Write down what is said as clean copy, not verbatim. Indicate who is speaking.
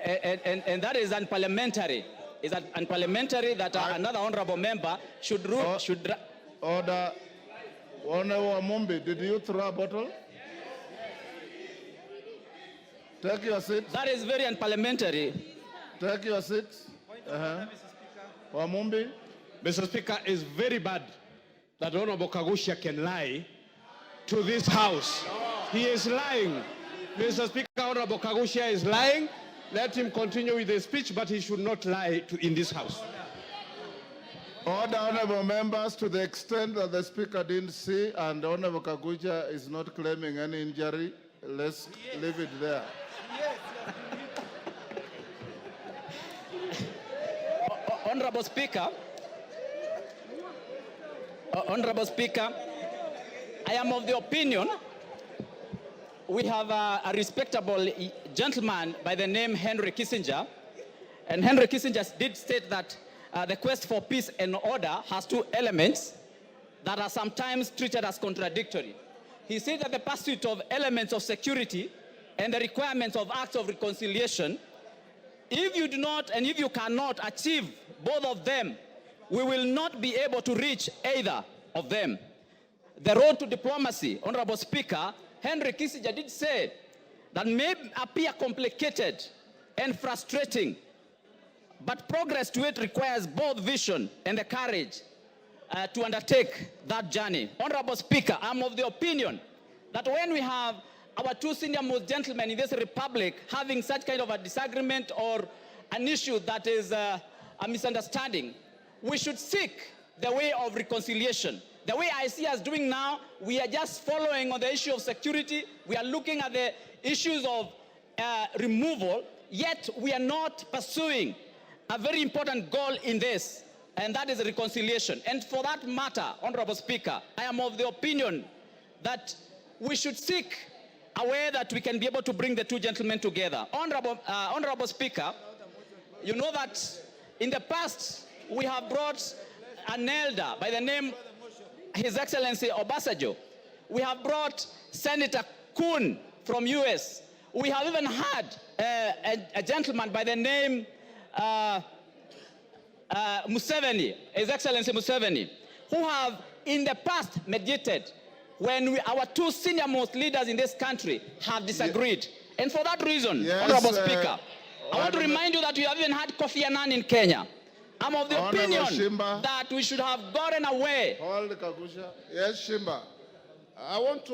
Speaker 1: and that is unparliamentary. Is that unparliamentary that another honorable member should rule?
Speaker 2: Order. Honorable Mumbi, did you throw a bottle? Take your seat.
Speaker 1: That is very unparliamentary.
Speaker 2: Take your seat. Mumbi.
Speaker 3: Mr. Speaker, it's very bad that Honorable Kagusha can lie to this House. He is lying. Mr. Speaker, Honorable Kagusha is lying. Let him continue with the speech, but he should not lie in this House.
Speaker 2: Order, honorable members, to the extent that the Speaker didn't see and Honorable Kagusha is not claiming any injury, let's leave it there.
Speaker 1: Honorable Speaker, I am of the opinion we have a respectable gentleman by the name Henry Kissinger, and Henry Kissinger did state that the quest for peace and order has two elements that are sometimes treated as contradictory. He said that the pursuit of elements of security and the requirements of acts of reconciliation, if you do not and if you cannot achieve both of them, we will not be able to reach either of them. The road to diplomacy, Honorable Speaker, Henry Kissinger did say that may appear complicated and frustrating, but progress to it requires both vision and the courage to undertake that journey. Honorable Speaker, I'm of the opinion that when we have our two senior-most gentlemen in this republic having such kind of a disagreement or an issue that is a misunderstanding, we should seek the way of reconciliation. The way I see us doing now, we are just following on the issue of security. We are looking at the issues of removal, yet we are not pursuing a very important goal in this, and that is reconciliation. And for that matter, Honorable Speaker, I am of the opinion that we should seek a way that we can be able to bring the two gentlemen together. Honorable Speaker, you know that in the past we have brought an elder by the name His Excellency Obasanjo. We have brought Senator Kuhn from US. We have even had a gentleman by the name Museveni, His Excellency Museveni, who have in the past mediated when our two senior-most leaders in this country have disagreed. And for that reason, Honorable Speaker, I want to remind you that you have even had Kofi Annan in Kenya. I'm of the opinion that we should have gotten away.
Speaker 2: Hold, Kagusha. Yes, Shimba. I want to